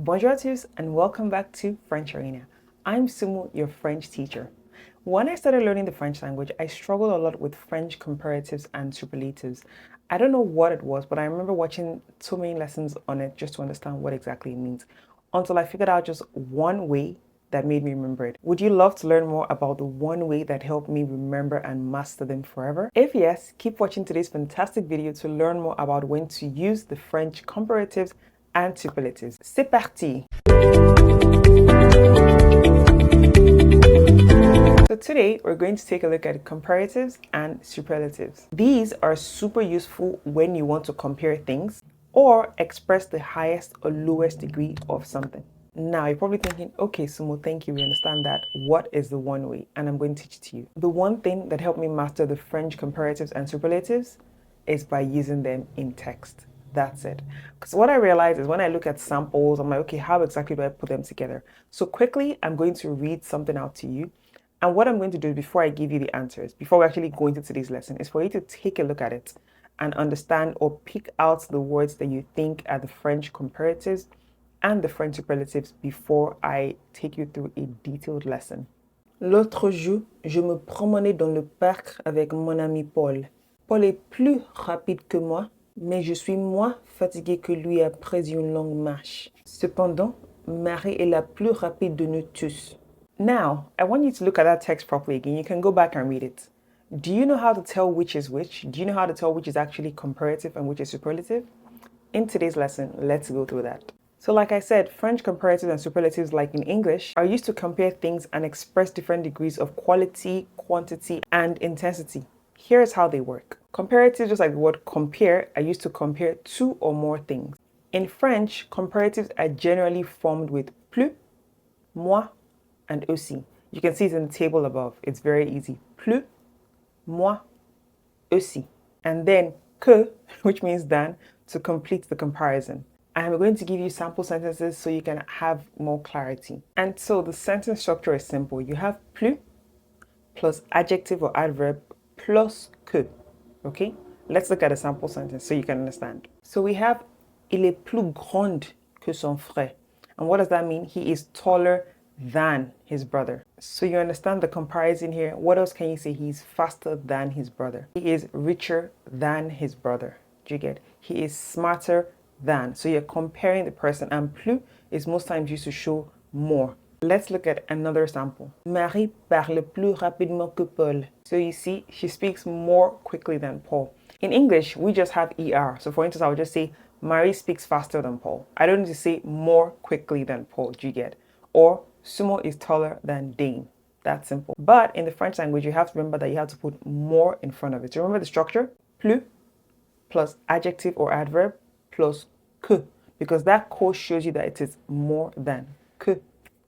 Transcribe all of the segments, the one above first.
Bonjour à tous and welcome back to FrenchArena. I'm Sumo, your French teacher. When I started learning the French language, I struggled a lot with French comparatives and superlatives. I don't know what it was, but I remember watching so many lessons on it just to understand what exactly it means, until I figured out just one way that made me remember it. Would you love to learn more about the one way that helped me remember and master them forever? If yes, keep watching today's fantastic video to learn more about when to use the French comparatives and superlatives. C'est parti! So today we're going to take a look at comparatives and superlatives. These are super useful when you want to compare things or express the highest or lowest degree of something. Now you're probably thinking, okay, Sumo, thank you, we understand that. What is the one way? And I'm going to teach it to you. The one thing that helped me master the French comparatives and superlatives is by using them in text. That's it. Because what I realize is when I look at samples, I'm like, okay, how exactly do I put them together? So quickly, I'm going to read something out to you. And what I'm going to do before I give you the answers, before we actually go into today's lesson, is for you to take a look at it and understand or pick out the words that you think are the French comparatives and the French superlatives before I take you through a detailed lesson. L'autre jour, je me promenais dans le parc avec mon ami Paul. Paul est plus rapide que moi, mais je suis moins fatiguée que lui après une longue marche. Cependant, Marie est la plus rapide de nous tous. Now, I want you to look at that text properly again. You can go back and read it. Do you know how to tell which is which? Do you know how to tell which is actually comparative and which is superlative? In today's lesson, let's go through that. So like I said, French comparatives and superlatives, like in English, are used to compare things and express different degrees of quality, quantity, and intensity. Here's how they work. Comparatives, just like the word compare, are used to compare two or more things. In French, comparatives are generally formed with plus, moins, and aussi. You can see it in the table above. It's very easy. Plus, moins, aussi. And then que, which means than, to complete the comparison. I'm going to give you sample sentences so you can have more clarity. And so the sentence structure is simple. You have plus plus adjective or adverb plus que. Okay? Let's look at a sample sentence so you can understand. So we have il est plus grand que son frère. And what does that mean? He is taller than his brother. So you understand the comparison here. What else can you say? He's faster than his brother. He is richer than his brother. Do you get? He is smarter than. So you're comparing the person, and plus is most times used to show more. Let's look at another sample. Marie parle plus rapidement que Paul. So you see, she speaks more quickly than Paul. In English, we just have ER. So for instance, I would just say, Marie speaks faster than Paul. I don't need to say more quickly than Paul. Do you get? Or Sumo is taller than Dane. That's simple. But in the French language, you have to remember that you have to put more in front of it. So remember the structure? Plus plus adjective or adverb plus que, because that code shows you that it is more than. Que.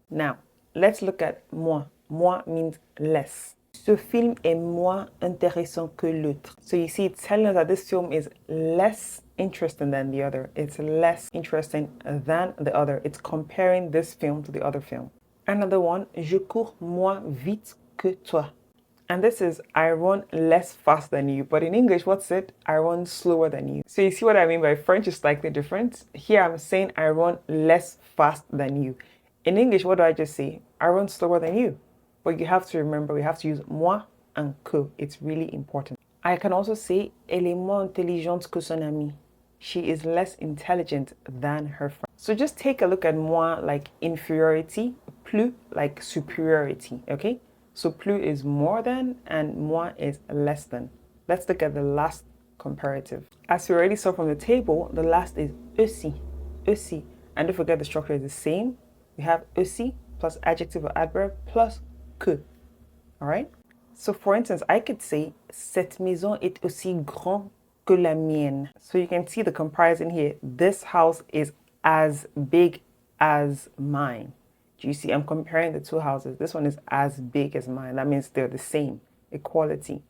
Now, let's look at moins. Moins means less. Ce film est moins intéressant que l'autre. So you see, it's telling us that this film is less interesting than the other. It's less interesting than the other. It's comparing this film to the other film. Another one, je cours moins vite que toi. And this is, I run less fast than you. But in English, what's it? I run slower than you. So you see what I mean by French is slightly different. Here I'm saying I run less fast than you. In English, what do I just say? I run slower than you. But you have to remember, we have to use moi and que. It's really important. I can also say, elle est moins intelligente que son amie. She is less intelligent than her friend. So just take a look at moi like inferiority, plus like superiority, okay? So plus is more than and moins is less than. Let's look at the last comparative. As we already saw from the table, the last is aussi, aussi. And don't forget the structure is the same. We have aussi plus adjective or adverb plus que. All right? So for instance, I could say, cette maison est aussi grande que la mienne. So you can see the comparison here. This house is as big as mine. Do you see? I'm comparing the two houses. This one is as big as mine. That means they're the same. Equality.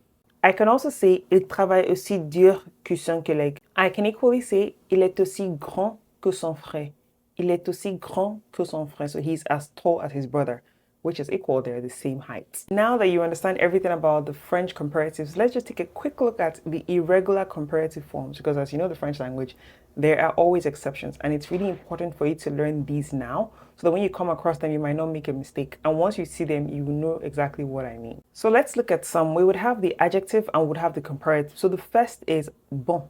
I can also say, il travaille aussi dur que son collègue. I can equally say, il est aussi grand que son frère. Il est aussi grand que son frère. So he's as tall as his brother. which is equal. They're the same height. Now that you understand everything about the French comparatives, let's just take a quick look at the irregular comparative forms, because as you know the French language, there are always exceptions, and it's really important for you to learn these now so that when you come across them, you might not make a mistake. And once you see them, you will know exactly what I mean. So let's look at some. We would have the adjective and would have the comparative. So the first is bon.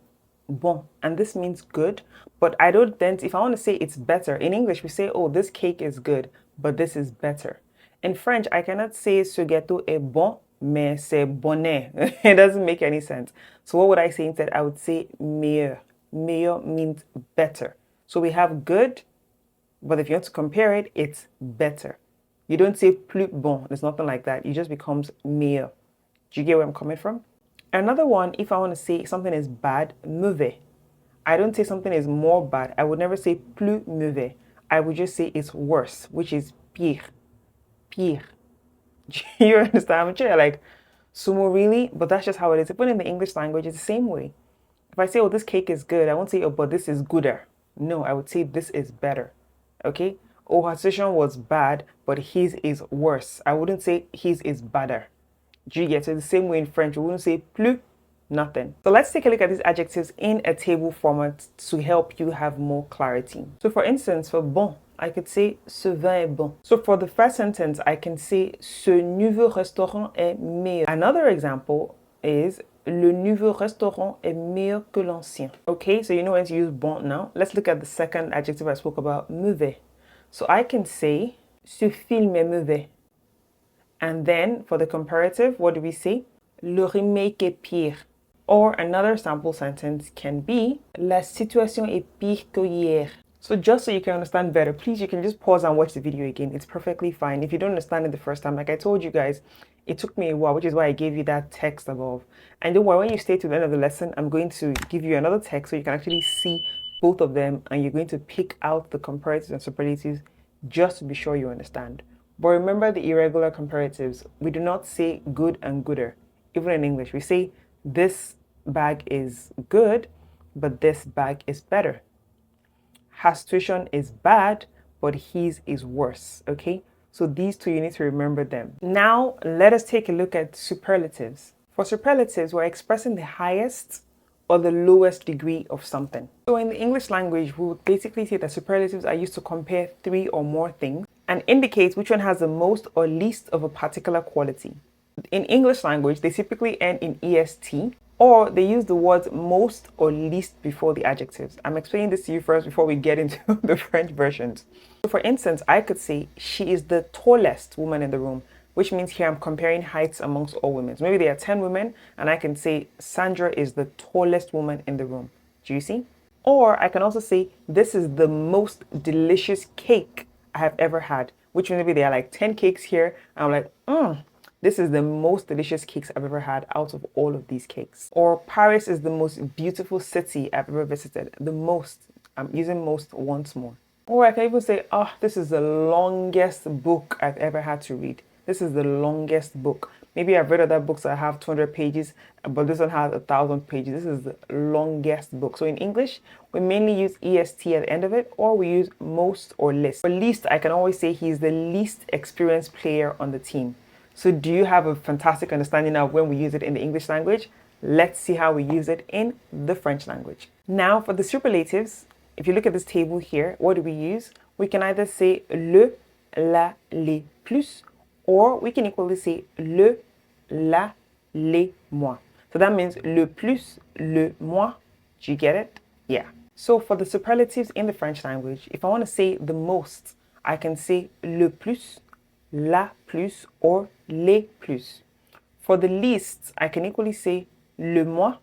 Bon, and this means good, but I don't then, if I want to say it's better, in English we say, oh, this cake is good, but this is better. In French, I cannot say ce gâteau est bon, mais c'est bonnet. It doesn't make any sense. So what would I say instead? I would say meilleur. Meilleur means better. So we have good, but if you want to compare it, it's better. You don't say plus bon. There's nothing like that. It just becomes meilleur. Do you get where I'm coming from? Another one, if I want to say something is bad, mauvais. I don't say something is more bad. I would never say plus mauvais. I would just say it's worse, which is pire. Pire. You understand? I'm sure you're like, sumo really? But that's just how it is. But in the English language, it's the same way. If I say, oh, this cake is good, I won't say, oh, but this is gooder. No, I would say this is better. Okay? Oh, her session was bad, but his is worse. I wouldn't say his is badder. Do you get it? The same way in French, we wouldn't say plus, nothing. So let's take a look at these adjectives in a table format to help you have more clarity. So for instance, for bon, I could say ce vin est bon. So for the first sentence, I can say ce nouveau restaurant est meilleur. Another example is le nouveau restaurant est meilleur que l'ancien. Okay, so you know when to use bon now. Let's look at the second adjective I spoke about, mauvais. So I can say ce film est mauvais. And then for the comparative, what do we say? Le remake est pire. Or another sample sentence can be la situation est pire que hier. So just so you can understand better, please, you can just pause and watch the video again. It's perfectly fine. If you don't understand it the first time, like I told you guys, it took me a while, which is why I gave you that text above. And don't worry, when you stay to the end of the lesson, I'm going to give you another text so you can actually see both of them, and you're going to pick out the comparatives and superlatives just to be sure you understand. But remember the irregular comparatives. We do not say good and gooder. Even in English, we say this bag is good, but this bag is better. Her situation is bad, but his is worse. Okay? So these two, you need to remember them. Now, let us take a look at superlatives. For superlatives, we're expressing the highest or the lowest degree of something. So in the English language, we would basically say that superlatives are used to compare three or more things and indicate which one has the most or least of a particular quality. In English language, they typically end in est, or they use the words most or least before the adjectives. I'm explaining this to you first before we get into the French versions. So for instance, I could say she is the tallest woman in the room, which means here I'm comparing heights amongst all women. So maybe there are 10 women, and I can say Sandra is the tallest woman in the room. Do you see? Or I can also say this is the most delicious cake I have ever had, which maybe there are like 10 cakes here. And I'm like, this is the most delicious cakes I've ever had out of all of these cakes. Or Paris is the most beautiful city I've ever visited. The most, I'm using most once more. Or I can even say, oh, this is the longest book I've ever had to read. This is the longest book. Maybe I've read other books that have 200 pages, but this one has 1,000 pages. This is the longest book. So in English, we mainly use est at the end of it, or we use most or least. For least, I can always say he's the least experienced player on the team. So do you have a fantastic understanding of when we use it in the English language? Let's see how we use it in the French language. Now for the superlatives, if you look at this table here, what do we use? We can either say le, la, les, plus, or we can equally say le, la, les, moins. So that means le plus, le moins. Do you get it? Yeah. So for the superlatives in the French language, if I want to say the most, I can say le plus, la plus, or les plus. For the least, I can equally say le moins,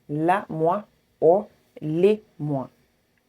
la moins, or les moins.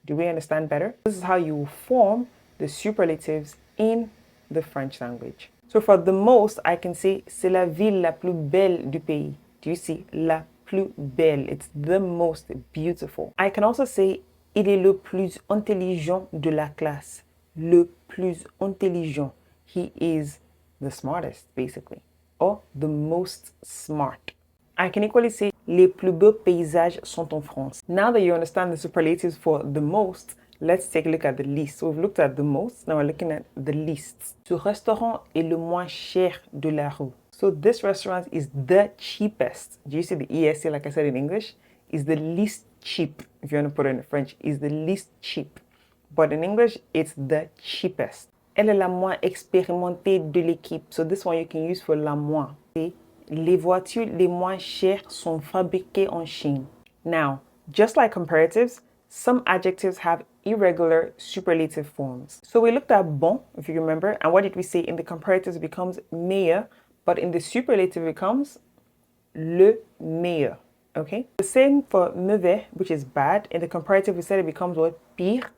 Do we understand better? This is how you form the superlatives in the French language. So for the most, I can say c'est la ville la plus belle du pays. Do you see? La plus belle. It's the most beautiful. I can also say il est le plus intelligent de la classe. Le plus intelligent. He is the smartest, basically. Or the most smart. I can equally say les plus beaux paysages sont en France. Now that you understand the superlatives for the most, Let's take a look at the least. So we've looked at the most, now we're looking at the least. Ce restaurant est le moins cher de la rue. So this restaurant is the cheapest. Do you see the ESC like I said in English? Is the least cheap. If you want to put it in French, is the least cheap. But in English, it's the cheapest. Elle est la moins expérimentée de l'équipe. So this one you can use for la moins. Okay? Les voitures les moins chères sont fabriquées en Chine. Now, just like comparatives, some adjectives have irregular superlative forms. So we looked at bon, if you remember, and what did we say? In the comparatives it becomes meilleur, but in the superlative it becomes le meilleur. Okay? The same for mauvais, which is bad. In the comparative we said it becomes what? Pire.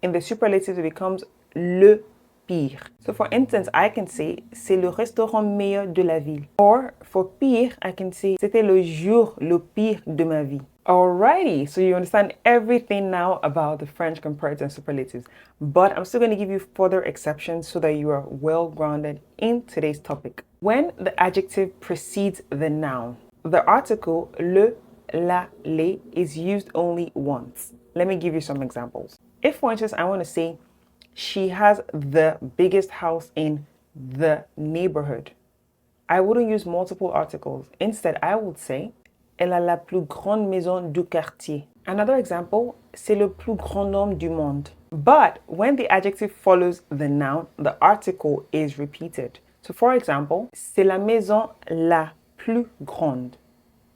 In the superlative it becomes le pire. So for instance, I can say c'est le restaurant meilleur de la ville. Or for pire, I can say c'était le jour le pire de ma vie. Alrighty, so you understand everything now about the French comparatives and superlatives, but I'm still going to give you further exceptions so that you are well grounded in today's topic. When the adjective precedes the noun, the article le, la, les is used only once. Let me give you some examples. If, for instance, I want to say she has the biggest house in the neighborhood, I wouldn't use multiple articles. Instead, I would say elle a la plus grande maison du quartier. Another example, c'est le plus grand homme du monde. But when the adjective follows the noun, the article is repeated. So for example, c'est la maison la plus grande.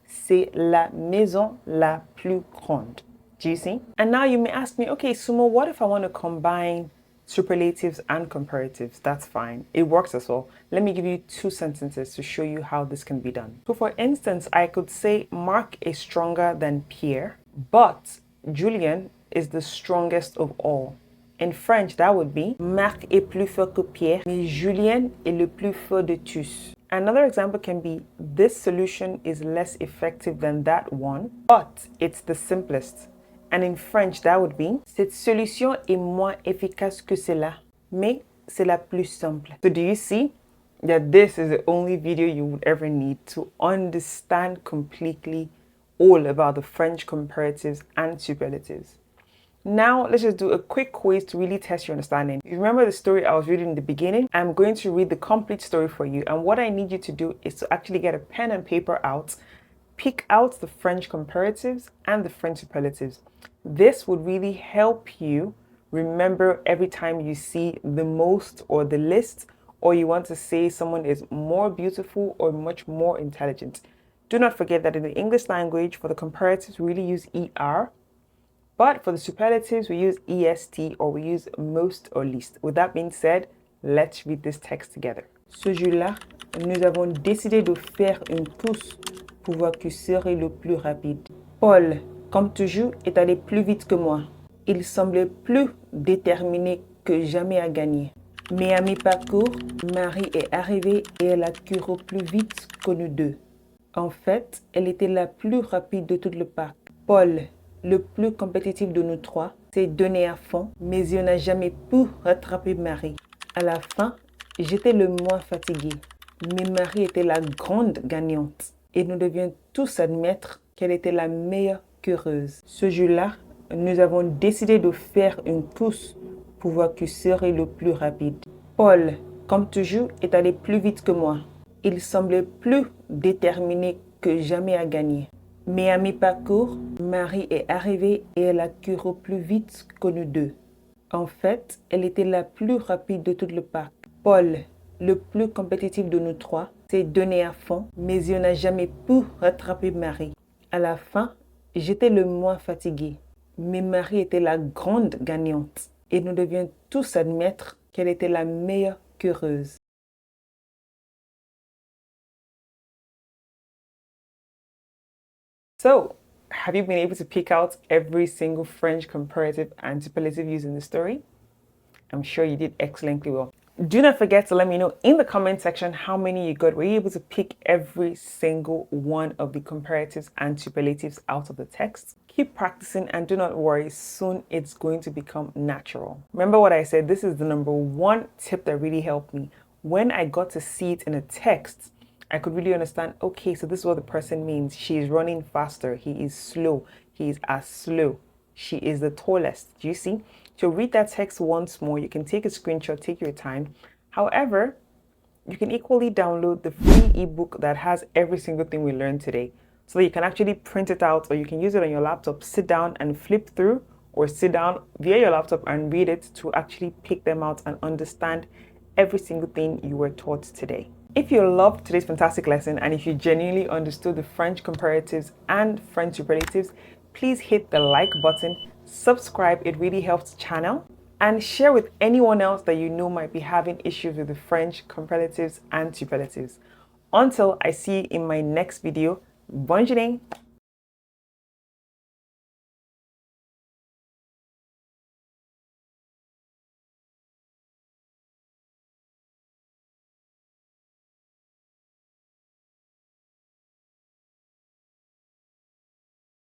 C'est la maison la plus grande. Do you see? And now you may ask me, okay, Sumo, what if I want to combine superlatives and comparatives? That's fine. It works as well. Let me give you two sentences to show you how this can be done. So for instance, I could say Mark is stronger than Pierre, but Julien is the strongest of all. In French, that would be Marc est plus fort que Pierre, mais Julien est le plus fort de tous. Another example can be this solution is less effective than that one, but it's the simplest. And in French, that would be cette solution est moins efficace que cela, mais c'est la plus simple. So do you see that this is the only video you would ever need to understand completely all about the French comparatives and superlatives? Now, let's just do a quick quiz to really test your understanding. You remember the story I was reading in the beginning? I'm going to read the complete story for you. And what I need you to do is to actually get a pen and paper out, pick out the French comparatives and the French superlatives. This would really help you remember every time you see the most or the list, or you want to say someone is more beautiful or much more intelligent. Do not forget that in the English language, for the comparatives, we really use ER. But for the superlatives, we use EST or we use most or least. With that being said, let's read this text together. Ce jour-là, nous avons décidé de faire une course pour voir qui serait le plus rapide. Paul, comme toujours, est allé plus vite que moi. Il semblait plus déterminé que jamais à gagner. Mais à mi-parcours, Marie est arrivée et elle a couru plus vite que nous deux. En fait, elle était la plus rapide de tout le parc. Paul, le plus compétitif de nous trois, s'est donné à fond, mais il n'a jamais pu rattraper Marie. À la fin, j'étais le moins fatigué, mais Marie était la grande gagnante. Et nous devions tous admettre qu'elle était la meilleure coureuse. Ce jour-là, nous avons décidé de faire une course pour voir qui serait le plus rapide. Paul, comme toujours, est allé plus vite que moi. Il semblait plus déterminé que jamais à gagner. Mais à mi-parcours, Marie est arrivée et elle a couru plus vite que nous deux. En fait, elle était la plus rapide de tout le parc. Paul, le plus compétitif de nous trois, s'est donné à fond, mais il n'a jamais pu rattraper Marie. À la fin, j'étais le moins fatigué, mais Marie était la grande gagnante. Et nous devions tous admettre qu'elle était la meilleure coureuse. So, have you been able to pick out every single French comparative and superlative used in the story? I'm sure you did excellently well. Do not forget to let me know in the comment section how many you got. Were you able to pick every single one of the comparatives and superlatives out of the text? Keep practicing and do not worry, soon it's going to become natural. Remember what I said, this is the number one tip that really helped me. When I got to see it in a text, I could really understand, okay, so this is what the person means. She is running faster. He is slow. He is as slow. She is the tallest. Do you see? To read that text once more, you can take a screenshot, take your time. However, you can equally download the free ebook that has every single thing we learned today. So that you can actually print it out, or you can use it on your laptop, sit down and flip through, or sit down via your laptop and read it to actually pick them out and understand every single thing you were taught today. If you loved today's fantastic lesson and if you genuinely understood the French comparatives and French superlatives, please hit the like button, subscribe, it really helps the channel, and share with anyone else that you know might be having issues with the French comparatives and superlatives. Until I see you in my next video, bonne journée!